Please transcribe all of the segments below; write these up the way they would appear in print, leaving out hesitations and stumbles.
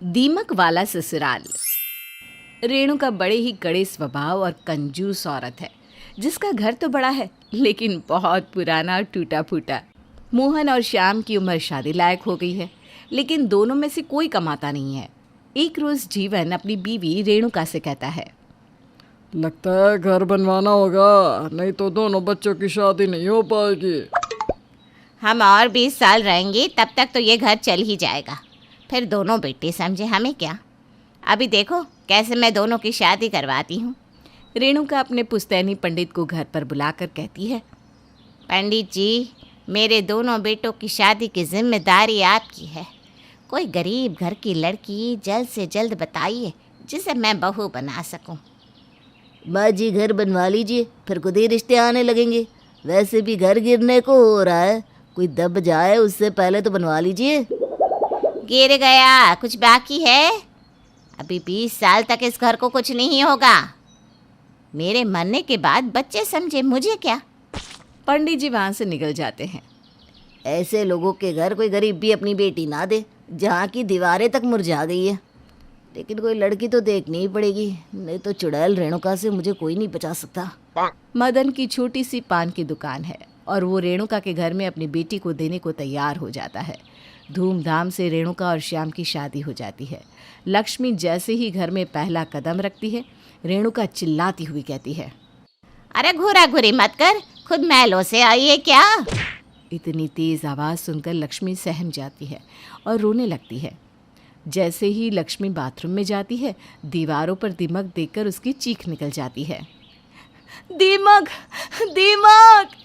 दीमक वाला ससुराल। रेणुका बड़े ही कड़े स्वभाव और कंजूस औरत है, जिसका घर तो बड़ा है लेकिन बहुत पुराना और टूटा फूटा। मोहन और श्याम की उम्र शादी लायक हो गई है, लेकिन दोनों में से कोई कमाता नहीं है। एक रोज जीवन अपनी बीवी रेणुका से कहता है, लगता है घर बनवाना होगा, नहीं तो दोनों बच्चों की शादी नहीं हो पाएगी। हम और 20 साल रहेंगे, तब तक तो ये घर चल ही जाएगा। फिर दोनों बेटे समझे हमें क्या। अभी देखो कैसे मैं दोनों की शादी करवाती हूँ। रेणुका अपने पुश्तैनी पंडित को घर पर बुलाकर कहती है, पंडित जी, मेरे दोनों बेटों की शादी की जिम्मेदारी आपकी है। कोई गरीब घर की लड़की जल्द से जल्द बताइए जिसे मैं बहू बना सकूं। माँ जी घर बनवा लीजिए, फिर खुद ही रिश्ते आने लगेंगे। वैसे भी घर गिरने को हो रहा है, कोई दब जाए उससे पहले तो बनवा लीजिए। गिर गया, कुछ बाकी है? अभी 20 साल तक इस घर को कुछ नहीं होगा। मेरे मरने के बाद बच्चे समझे मुझे क्या। पंडित जी वहाँ से निकल जाते हैं। ऐसे लोगों के घर कोई गरीब भी अपनी बेटी ना दे, जहाँ की दीवारें तक मुरझा गई है। लेकिन कोई लड़की तो देखनी ही पड़ेगी, नहीं तो चुड़ैल रेणुका से मुझे कोई नहीं बचा सकता। मदन की छोटी सी पान की दुकान है और वो रेणुका के घर में अपनी बेटी को देने को तैयार हो जाता है। धूमधाम से रेणुका और श्याम की शादी हो जाती है। लक्ष्मी जैसे ही घर में पहला कदम रखती है, रेणुका चिल्लाती हुई कहती है, अरे घूरा घूरी मत कर, खुद मैलों से आई है क्या? इतनी तेज आवाज़ सुनकर लक्ष्मी सहम जाती है और रोने लगती है। जैसे ही लक्ष्मी बाथरूम में जाती है, दीवारों पर दीमक देखकर उसकी चीख निकल जाती है। दीमक, दीमक!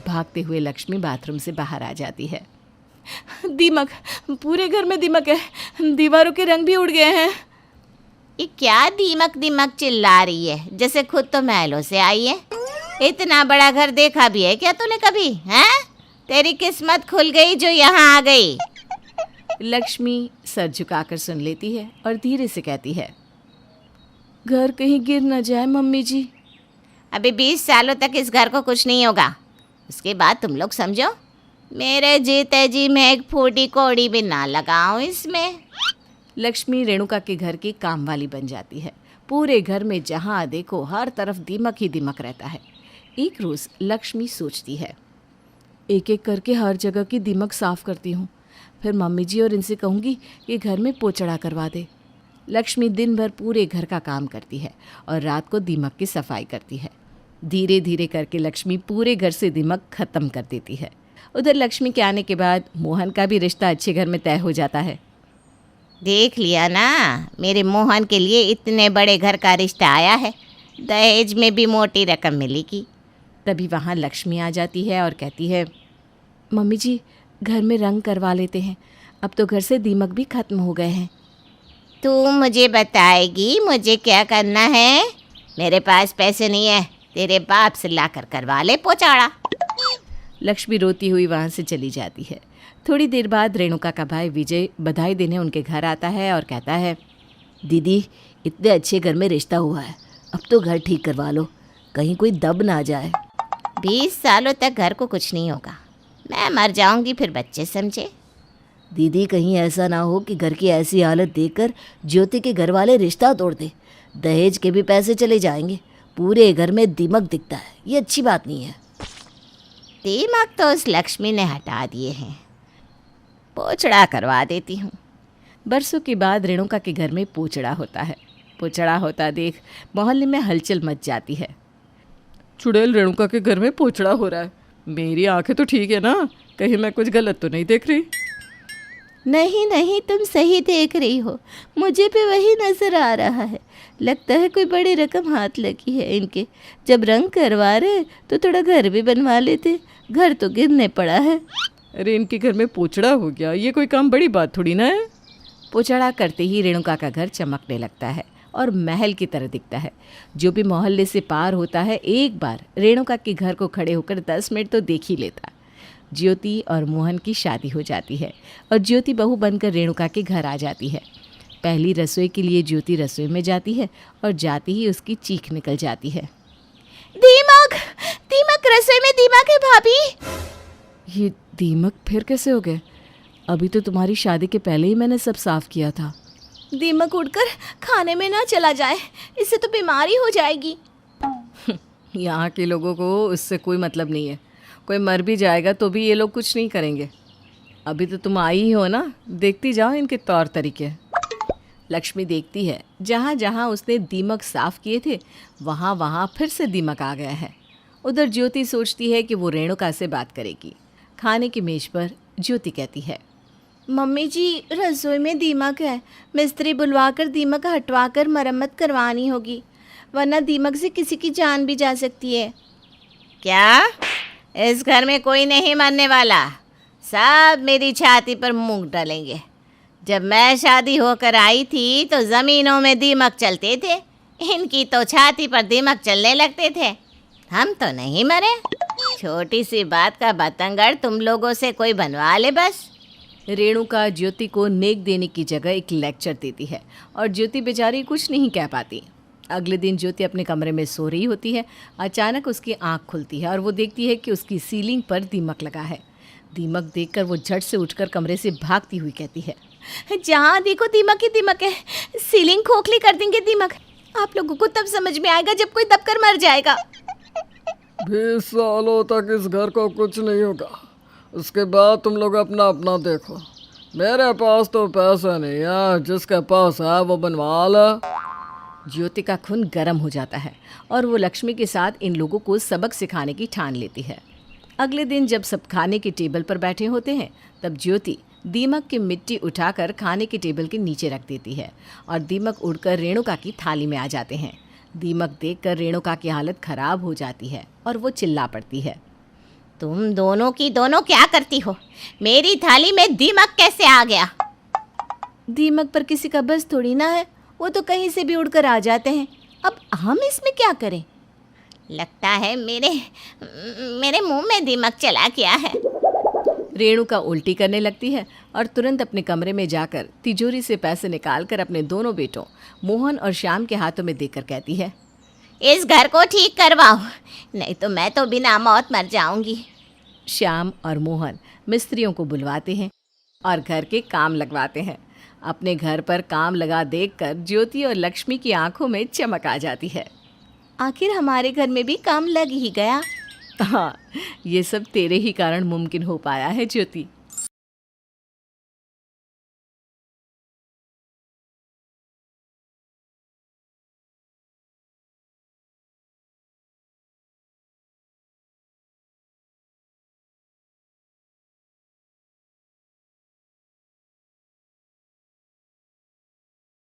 भागते हुए लक्ष्मी बाथरूम से बाहर आ जाती है। दीमक, पूरे घर में दीमक है, दीवारों के रंग भी उड़ गए हैं। ये क्या दीमक दीमक चिल्ला रही है, जैसे खुद तो महलों से आई है। इतना बड़ा घर देखा भी है क्या तूने कभी? हैं? तेरी किस्मत खुल गई जो यहाँ आ गई। लक्ष्मी सर झुकाकर सुन लेती है और धीरे से कहती है, घर कहीं गिर न जाए मम्मी जी। अभी 20 सालों तक इस घर को कुछ नहीं होगा, उसके बाद तुम लोग समझो। मेरे जीते जी मैं एक फूटी कौड़ी भी ना लगाऊं इसमें। लक्ष्मी रेणुका के घर की काम वाली बन जाती है। पूरे घर में जहाँ देखो हर तरफ दीमक ही दीमक रहता है। एक रोज़ लक्ष्मी सोचती है, एक एक करके हर जगह की दीमक साफ करती हूँ, फिर मम्मी जी और इनसे कहूँगी कि घर में पोछड़ा करवा दे। लक्ष्मी दिन भर पूरे घर का काम करती है और रात को दीमक की सफाई करती है। धीरे धीरे करके लक्ष्मी पूरे घर से दीमक खत्म कर देती है। उधर लक्ष्मी के आने के बाद मोहन का भी रिश्ता अच्छे घर में तय हो जाता है। देख लिया ना, मेरे मोहन के लिए इतने बड़े घर का रिश्ता आया है, दहेज में भी मोटी रकम मिलेगी। तभी वहाँ लक्ष्मी आ जाती है और कहती है, मम्मी जी घर में रंग करवा लेते हैं, अब तो घर से दीमक भी खत्म हो गए हैं। तू मुझे बताएगी मुझे क्या करना है? मेरे पास पैसे नहीं है, तेरे बाप से लाकर करवा ले पोचाड़ा। लक्ष्मी रोती हुई वहाँ से चली जाती है। थोड़ी देर बाद रेणुका का भाई विजय बधाई देने उनके घर आता है और कहता है, दीदी इतने अच्छे घर में रिश्ता हुआ है, अब तो घर ठीक करवा लो, कहीं कोई दब ना जाए। 20 सालों तक घर को कुछ नहीं होगा, मैं मर जाऊंगी फिर बच्चे समझे। दीदी कहीं ऐसा ना हो कि घर की ऐसी हालत देखकर ज्योति के घर वाले रिश्ता तोड़ दे, दहेज के भी पैसे चले जाएंगे, पूरे घर में दीमक दिखता है, ये अच्छी बात नहीं है। दीमक तो उस लक्ष्मी ने हटा दिए हैं, पोछड़ा करवा देती हूँ। बरसों के बाद रेणुका के घर में पोछड़ा होता है। पोछड़ा होता देख मोहल्ले में हलचल मच जाती है। चुड़ैल रेणुका के घर में पोछड़ा हो रहा है, मेरी आंखें तो ठीक है ना, कहीं मैं कुछ गलत तो नहीं देख रही? नहीं नहीं, तुम सही देख रही हो, मुझे भी वही नज़र आ रहा है। लगता है कोई बड़ी रकम हाथ लगी है इनके। जब रंग करवा रहे तो थोड़ा घर भी बनवा लेते, घर तो गिरने पड़ा है। अरे इनके घर में पोछड़ा हो गया, ये कोई काम बड़ी बात थोड़ी ना है। पोछड़ा करते ही रेणुका का घर चमकने लगता है और महल की तरह दिखता है। जो भी मोहल्ले से पार होता है एक बार रेणुका के घर को खड़े होकर 10 मिनट तो देख ही लेता। ज्योति और मोहन की शादी हो जाती है और ज्योति बहू बनकर रेणुका के घर आ जाती है। पहली रसोई के लिए ज्योति रसोई में जाती है और जाती ही उसकी चीख निकल जाती है, दीमक, दीमक, रसोई में दीमक है भाभी। ये दीमक फिर कैसे हो गए? अभी तो तुम्हारी शादी के पहले ही मैंने सब साफ किया था। दीमक उड़कर खाने में ना चला जाए, इससे तो बीमारी हो जाएगी। यहाँ के लोगों को इससे कोई मतलब नहीं है। कोई मर भी जाएगा तो भी ये लोग कुछ नहीं करेंगे। अभी तो तुम आई ही हो ना, देखती जाओ इनके तौर तरीके। लक्ष्मी देखती है जहाँ जहाँ उसने दीमक साफ किए थे वहाँ वहाँ फिर से दीमक आ गया है। उधर ज्योति सोचती है कि वो रेणुका से बात करेगी। खाने की मेज पर ज्योति कहती है, मम्मी जी, रसोई में दीमक है, मिस्त्री बुलवा कर दीमक हटवा कर मरम्मत करवानी होगी, वरना दीमक से किसी की जान भी जा सकती है। क्या? इस घर में कोई नहीं मरने वाला, सब मेरी छाती पर मूंग डालेंगे। जब मैं शादी होकर आई थी तो ज़मीनों में दीमक चलते थे, इनकी तो छाती पर दीमक चलने लगते थे। हम तो नहीं मरे। छोटी सी बात का बतंगड़ तुम लोगों से कोई बनवा ले बस। रेणुका ज्योति को नेक देने की जगह एक लेक्चर देती है और ज्योति बेचारी कुछ नहीं कह पाती। अगले दिन ज्योति अपने कमरे में सो रही होती है। अचानक उसकी आंख खुलती है और वो देखती है कि उसकी सीलिंग पर दीमक लगा है। दीमक देखकर वो झट से उठकर कमरे से भागती हुई कहती है, जहाँ देखो दीमक ही दीमक है, सीलिंग खोखली कर देंगे दीमक। आप लोगों को तब समझ में आएगा जब कोई दबकर मर जाएगा। 20 सालों तक इस घर को कुछ नहीं होगा, उसके बाद तुम लोग अपना अपना देखो। मेरे पास तो पैसा नहीं है, जिसके पास है वो बनवा ले। ज्योति का खून गर्म हो जाता है और वो लक्ष्मी के साथ इन लोगों को सबक सिखाने की ठान लेती है। अगले दिन जब सब खाने के टेबल पर बैठे होते हैं तब ज्योति दीमक की मिट्टी उठाकर खाने के टेबल के नीचे रख देती है और दीमक उड़कर रेणुका की थाली में आ जाते हैं। दीमक देखकर रेणुका की हालत खराब हो जाती है और वो चिल्ला पड़ती है, तुम दोनों की दोनों क्या करती हो? मेरी थाली में दीमक कैसे आ गया? दीमक पर किसी का बस थोड़ी ना है, वो तो कहीं से भी उड़कर आ जाते हैं। अब हम इसमें क्या करें? लगता है मेरे मुंह में दीमक चला गया है। रेणुका उल्टी करने लगती है और तुरंत अपने कमरे में जाकर तिजोरी से पैसे निकालकर अपने दोनों बेटों मोहन और श्याम के हाथों में देकर कहती है, इस घर को ठीक करवाओ, नहीं तो मैं तो बिना मौत मर जाऊंगी। श्याम और मोहन मिस्त्रियों को बुलवाते हैं और घर के काम लगवाते हैं। अपने घर पर काम लगा देखकर ज्योति और लक्ष्मी की आंखों में चमक आ जाती है। आखिर हमारे घर में भी काम लग ही गया। हाँ, ये सब तेरे ही कारण मुमकिन हो पाया है ज्योति।